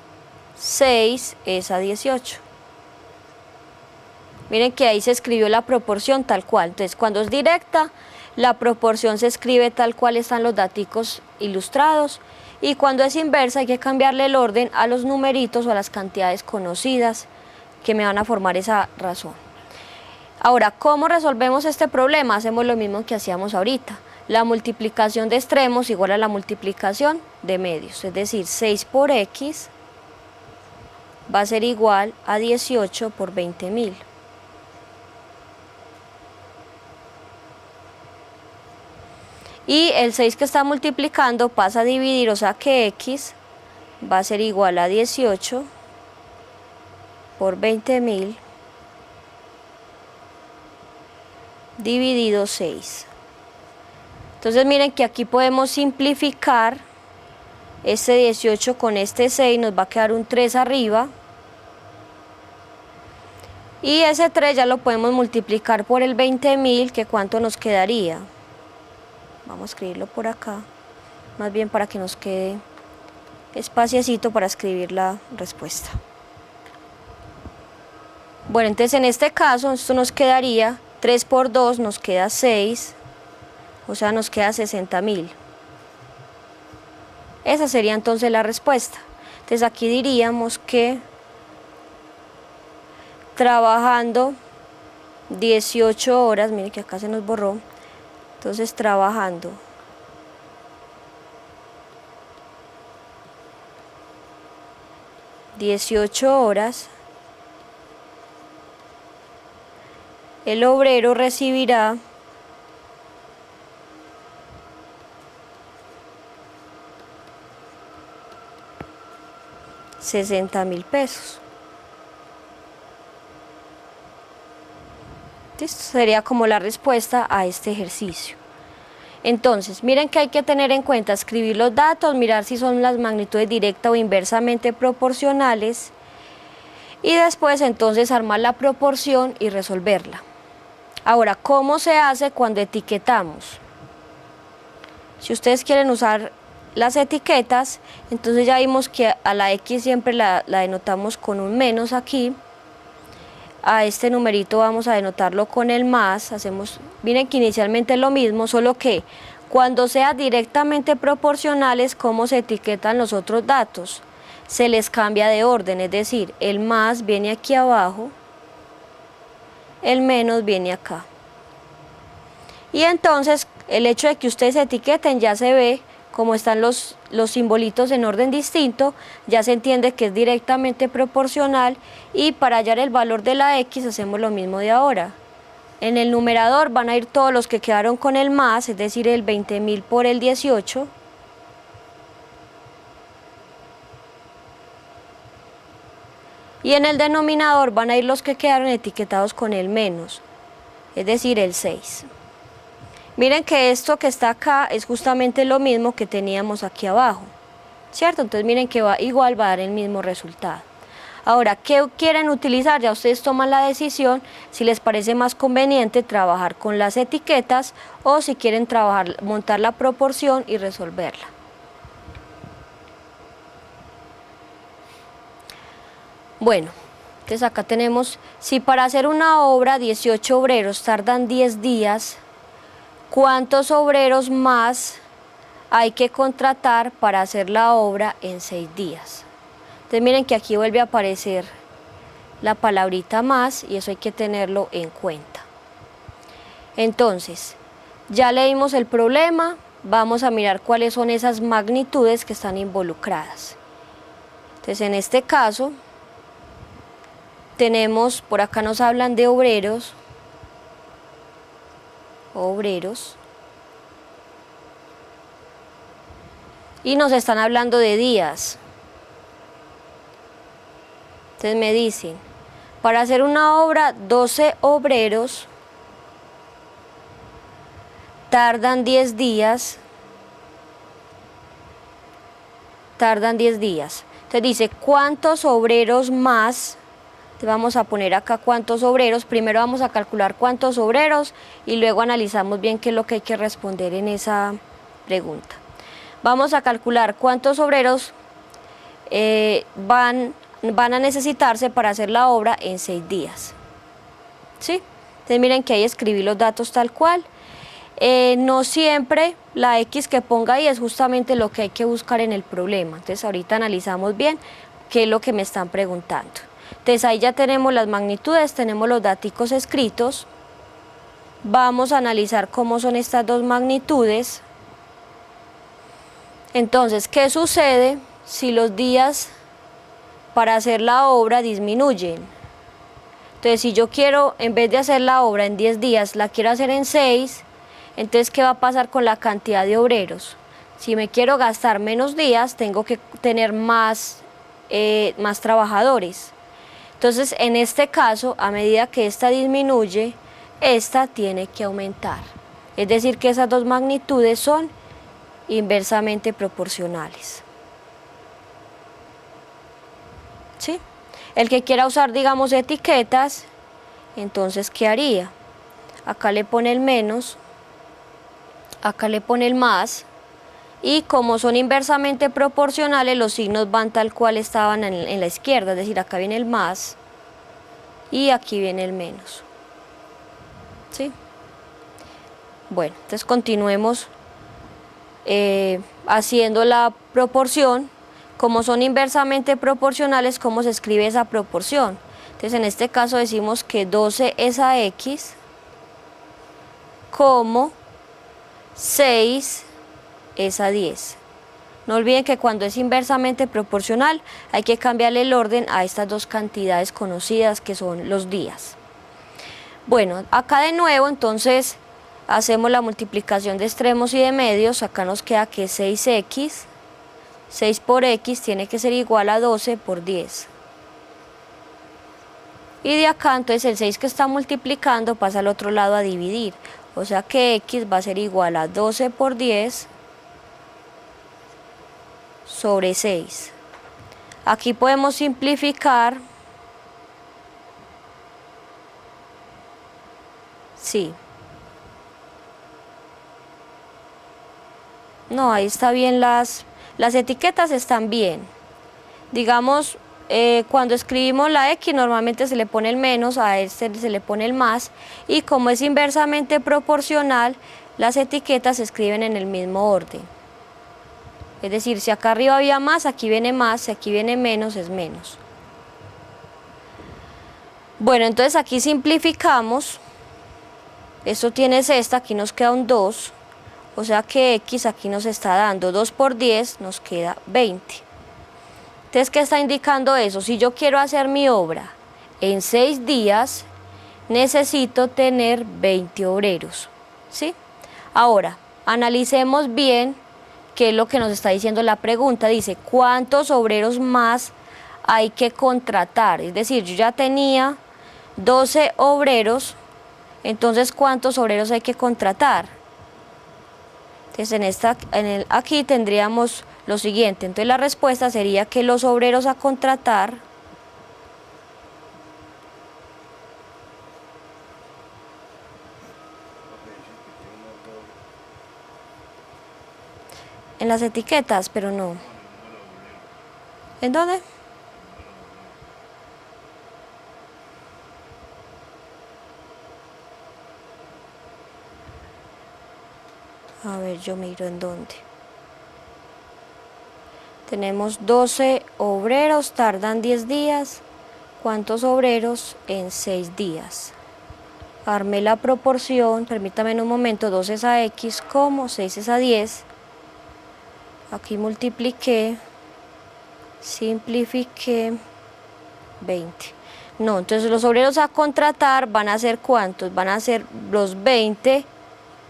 6 es a 18. Miren que ahí se escribió la proporción tal cual. Entonces, cuando es directa, la proporción se escribe tal cual están los daticos ilustrados. Y cuando es inversa, hay que cambiarle el orden a los numeritos o a las cantidades conocidas que me van a formar esa razón. Ahora, ¿cómo resolvemos este problema? Hacemos lo mismo que hacíamos ahorita. La multiplicación de extremos igual a la multiplicación de medios. Es decir, 6 por X va a ser igual a 18 por 20.000. Y el 6 que está multiplicando pasa a dividir, o sea que X va a ser igual a 18 por 20.000 dividido 6. Entonces miren que aquí podemos simplificar este 18 con este 6, nos va a quedar un 3 arriba. Y ese 3 ya lo podemos multiplicar por el 20.000, que ¿cuánto nos quedaría? Vamos a escribirlo por acá, más bien para que nos quede espaciecito para escribir la respuesta. Bueno, entonces en este caso esto nos quedaría 3 por 2, nos queda 6, o sea nos queda 60.000. Esa sería entonces la respuesta. Entonces aquí diríamos que trabajando 18 horas, miren que acá se nos borró, entonces trabajando 18 horas, el obrero recibirá 60.000 pesos. Esto sería como la respuesta a este ejercicio. Entonces, miren que hay que tener en cuenta escribir los datos, mirar si son las magnitudes directa o inversamente proporcionales y después entonces armar la proporción y resolverla. Ahora, ¿cómo se hace cuando etiquetamos? Si ustedes quieren usar las etiquetas, entonces ya vimos que a la X siempre la denotamos con un menos aquí. A este numerito vamos a denotarlo con el más. Miren que inicialmente es lo mismo, solo que cuando sea directamente proporcionales, ¿cómo se etiquetan los otros datos? Se les cambia de orden, es decir, el más viene aquí abajo, el menos viene acá. Y entonces el hecho de que ustedes etiqueten ya se ve como están los simbolitos en orden distinto, ya se entiende que es directamente proporcional y para hallar el valor de la X hacemos lo mismo de ahora. En el numerador van a ir todos los que quedaron con el más, es decir, el 20.000 por el 18. Y en el denominador van a ir los que quedaron etiquetados con el menos, es decir, el 6. Miren que esto que está acá es justamente lo mismo que teníamos aquí abajo, ¿cierto? Entonces miren que igual va a dar el mismo resultado. Ahora, ¿qué quieren utilizar? Ya ustedes toman la decisión si les parece más conveniente trabajar con las etiquetas o si quieren montar la proporción y resolverla. Bueno, entonces acá tenemos, si para hacer una obra 18 obreros tardan 10 días, ¿cuántos obreros más hay que contratar para hacer la obra en 6 días? Entonces miren que aquí vuelve a aparecer la palabrita más y eso hay que tenerlo en cuenta. Entonces, ya leímos el problema, vamos a mirar cuáles son esas magnitudes que están involucradas. Entonces en este caso, tenemos, por acá nos hablan de obreros, y nos están hablando de días. Entonces me dicen, para hacer una obra, 12 obreros tardan 10 días. Entonces dice, ¿cuántos obreros más? Entonces vamos a poner acá cuántos obreros. Primero vamos a calcular cuántos obreros y luego analizamos bien qué es lo que hay que responder en esa pregunta. Vamos a calcular cuántos obreros van a necesitarse para hacer la obra en 6 días. ¿Sí? Entonces miren que ahí escribí los datos tal cual. No siempre la X que ponga ahí es justamente lo que hay que buscar en el problema. Entonces ahorita analizamos bien qué es lo que me están preguntando. Entonces ahí ya tenemos las magnitudes, tenemos los daticos escritos. Vamos a analizar cómo son estas dos magnitudes. Entonces, ¿qué sucede si los días para hacer la obra disminuyen? Entonces, si yo quiero, en vez de hacer la obra en 10 días, la quiero hacer en 6, entonces, ¿qué va a pasar con la cantidad de obreros? Si me quiero gastar menos días, tengo que tener más trabajadores. Entonces, en este caso, a medida que esta disminuye, esta tiene que aumentar. Es decir, que esas dos magnitudes son inversamente proporcionales. ¿Sí? El que quiera usar, digamos, etiquetas, entonces, ¿qué haría? Acá le pone el menos, acá le pone el más, y como son inversamente proporcionales, los signos van tal cual estaban en la izquierda, es decir, acá viene el más y aquí viene el menos. ¿Sí? Bueno, entonces continuemos haciendo la proporción. Como son inversamente proporcionales, ¿cómo se escribe esa proporción? Entonces en este caso decimos que 12 es a X, como 6 es a 10. No olviden que cuando es inversamente proporcional hay que cambiarle el orden a estas dos cantidades conocidas que son los días. Bueno, acá de nuevo entonces hacemos la multiplicación de extremos y de medios. Acá nos queda que 6x, 6 por x tiene que ser igual a 12 por 10. Y de acá entonces el 6 que está multiplicando pasa al otro lado a dividir. O sea que x va a ser igual a 12 por 10 sobre 6. Aquí podemos simplificar. Sí. No, ahí está bien, las etiquetas están bien. Digamos, cuando escribimos la X normalmente se le pone el menos, a este se le pone el más, y como es inversamente proporcional, las etiquetas se escriben en el mismo orden. Es decir, si acá arriba había más, aquí viene más, si aquí viene menos, es menos. Bueno, entonces aquí simplificamos. Esto tiene esta, aquí nos queda un 2. O sea que X aquí nos está dando 2 por 10, nos queda 20. Entonces, ¿qué está indicando eso? Si yo quiero hacer mi obra en 6 días, necesito tener 20 obreros. ¿Sí? Ahora, analicemos bien qué es lo que nos está diciendo la pregunta. Dice, ¿cuántos obreros más hay que contratar? Es decir, yo ya tenía 12 obreros, entonces, ¿cuántos obreros hay que contratar? Entonces aquí tendríamos lo siguiente. Entonces la respuesta sería que los obreros a contratar en las etiquetas, pero no. ¿En dónde? A ver, yo miro en dónde. Tenemos 12 obreros, tardan 10 días. ¿Cuántos obreros en 6 días? Armé la proporción, permítame en un momento, 2 es a X como 6 es a 10. Aquí multipliqué, simplifiqué, 20. No, entonces los obreros a contratar van a ser ¿cuántos? Van a ser los 20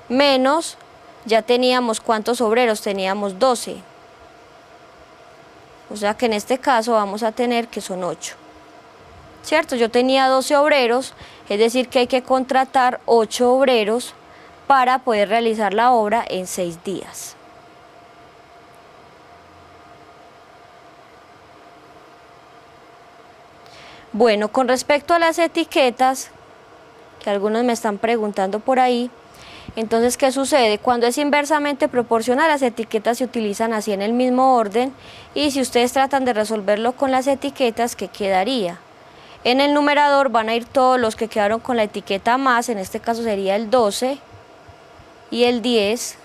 menos, ya teníamos ¿cuántos obreros? Teníamos 12. O sea que en este caso vamos a tener que son 8. ¿Cierto? Yo tenía 12 obreros, es decir que hay que contratar 8 obreros para poder realizar la obra en 6 días. Bueno, con respecto a las etiquetas, que algunos me están preguntando por ahí, entonces, ¿qué sucede? Cuando es inversamente proporcional, las etiquetas se utilizan así en el mismo orden, y si ustedes tratan de resolverlo con las etiquetas, ¿qué quedaría? En el numerador van a ir todos los que quedaron con la etiqueta más, en este caso sería el 12 y el 10,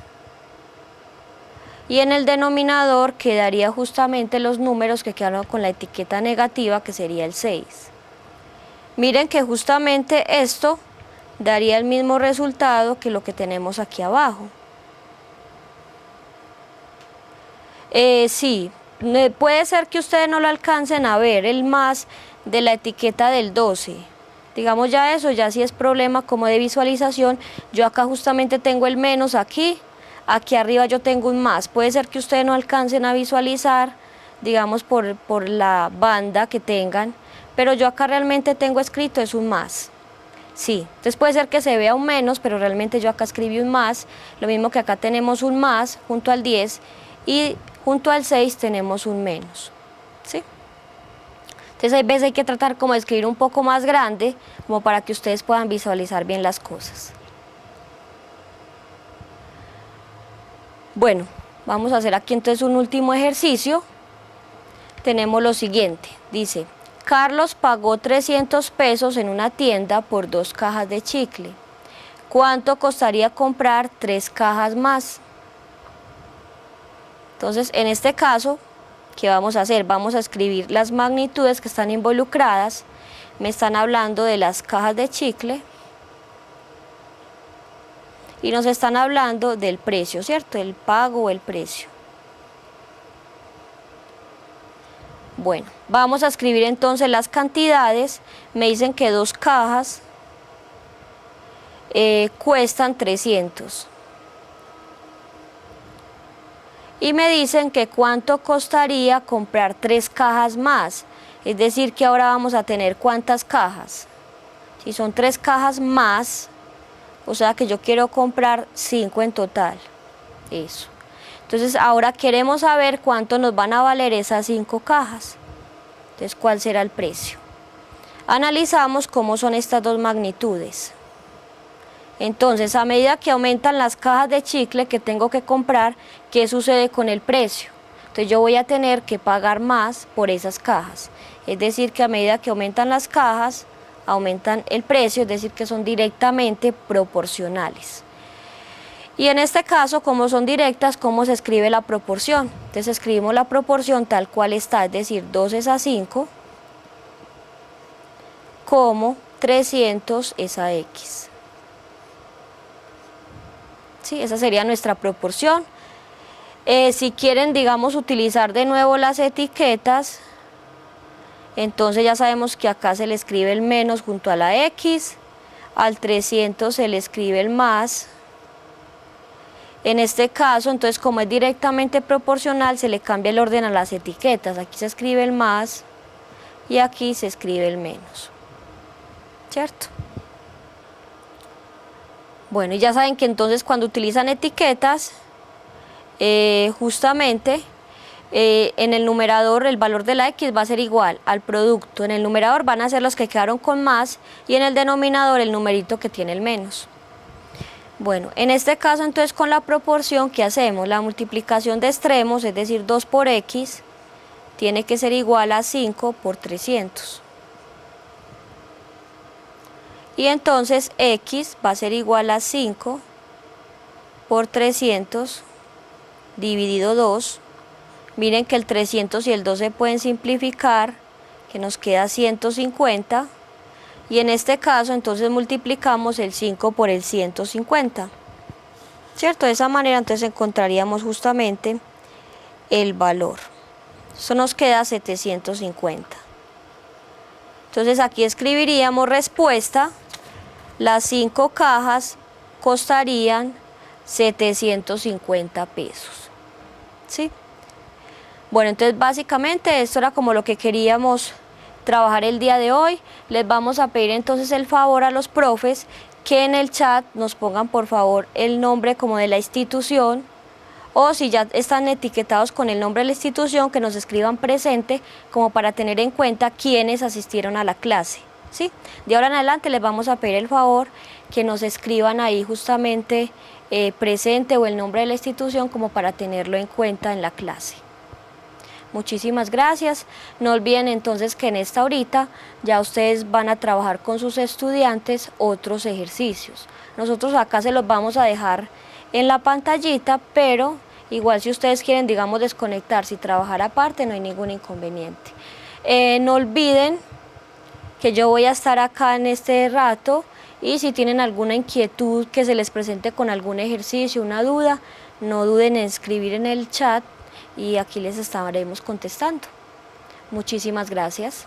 y en el denominador quedaría justamente los números que quedaron con la etiqueta negativa, que sería el 6. Miren que justamente esto daría el mismo resultado que lo que tenemos aquí abajo. Sí, puede ser que ustedes no lo alcancen a ver, el más de la etiqueta del 12. Digamos ya eso, ya sí es problema como de visualización. Yo acá justamente tengo el menos aquí arriba yo tengo un más. Puede ser que ustedes no alcancen a visualizar, digamos por la banda que tengan, pero yo acá realmente tengo escrito es un más. Sí, entonces puede ser que se vea un menos, pero realmente yo acá escribí un más, lo mismo que acá tenemos un más junto al 10 y junto al 6 tenemos un menos, ¿sí? Entonces hay veces hay que tratar como de escribir un poco más grande, como para que ustedes puedan visualizar bien las cosas. Bueno, vamos a hacer aquí entonces un último ejercicio. Tenemos lo siguiente, dice: Carlos pagó 300 pesos en una tienda por 2 cajas de chicle. ¿Cuánto costaría comprar 3 cajas más? Entonces, en este caso, ¿qué vamos a hacer? Vamos a escribir las magnitudes que están involucradas. Me están hablando de las cajas de chicle y nos están hablando del precio, ¿cierto? El pago o el precio. Bueno, vamos a escribir entonces las cantidades. Me dicen que 2 cajas cuestan 300. Y me dicen que cuánto costaría comprar 3 cajas más. Es decir, que ahora vamos a tener ¿cuántas cajas? Si son 3 cajas más, o sea que yo quiero comprar 5 en total. Eso. Entonces ahora queremos saber cuánto nos van a valer esas 5 cajas. Entonces, ¿cuál será el precio? Analizamos cómo son estas dos magnitudes. Entonces, a medida que aumentan las cajas de chicle que tengo que comprar, ¿qué sucede con el precio? Entonces yo voy a tener que pagar más por esas cajas. Es decir, que a medida que aumentan las cajas, aumentan el precio, es decir, que son directamente proporcionales. Y en este caso, como son directas, ¿cómo se escribe la proporción? Entonces escribimos la proporción tal cual está, es decir, 2 es a 5, como 300 es a X. ¿Sí? Esa sería nuestra proporción. Si quieren, digamos, utilizar de nuevo las etiquetas, entonces ya sabemos que acá se le escribe el menos junto a la X, al 300 se le escribe el más. En este caso, entonces, como es directamente proporcional, se le cambia el orden a las etiquetas. Aquí se escribe el más y aquí se escribe el menos, ¿cierto? Bueno, y ya saben que entonces cuando utilizan etiquetas, justamente en el numerador el valor de la X va a ser igual al producto. En el numerador van a ser los que quedaron con más y en el denominador el numerito que tiene el menos. Bueno, en este caso entonces con la proporción, ¿qué hacemos? La multiplicación de extremos, es decir, 2 por X, tiene que ser igual a 5 por 300. Y entonces X va a ser igual a 5 por 300 dividido 2. Miren que el 300 y el 2 se pueden simplificar, que nos queda 150. Y en este caso entonces multiplicamos el 5 por el 150. ¿Cierto? De esa manera entonces encontraríamos justamente el valor. Eso nos queda 750. Entonces aquí escribiríamos respuesta. Las 5 cajas costarían 750 pesos. ¿Sí? Bueno, entonces básicamente esto era como lo que queríamos trabajar el día de hoy. Les vamos a pedir entonces el favor a los profes que en el chat nos pongan por favor el nombre como de la institución, o si ya están etiquetados con el nombre de la institución, que nos escriban presente como para tener en cuenta quiénes asistieron a la clase. ¿Sí? De ahora en adelante les vamos a pedir el favor que nos escriban ahí justamente presente o el nombre de la institución como para tenerlo en cuenta en la clase. Muchísimas gracias. No olviden entonces que en esta horita ya ustedes van a trabajar con sus estudiantes otros ejercicios. Nosotros acá se los vamos a dejar en la pantallita, pero igual si ustedes quieren, digamos, desconectarse y trabajar aparte, no hay ningún inconveniente. No olviden que yo voy a estar acá en este rato, y si tienen alguna inquietud que se les presente con algún ejercicio, una duda, no duden en escribir en el chat y aquí les estaremos contestando. Muchísimas gracias.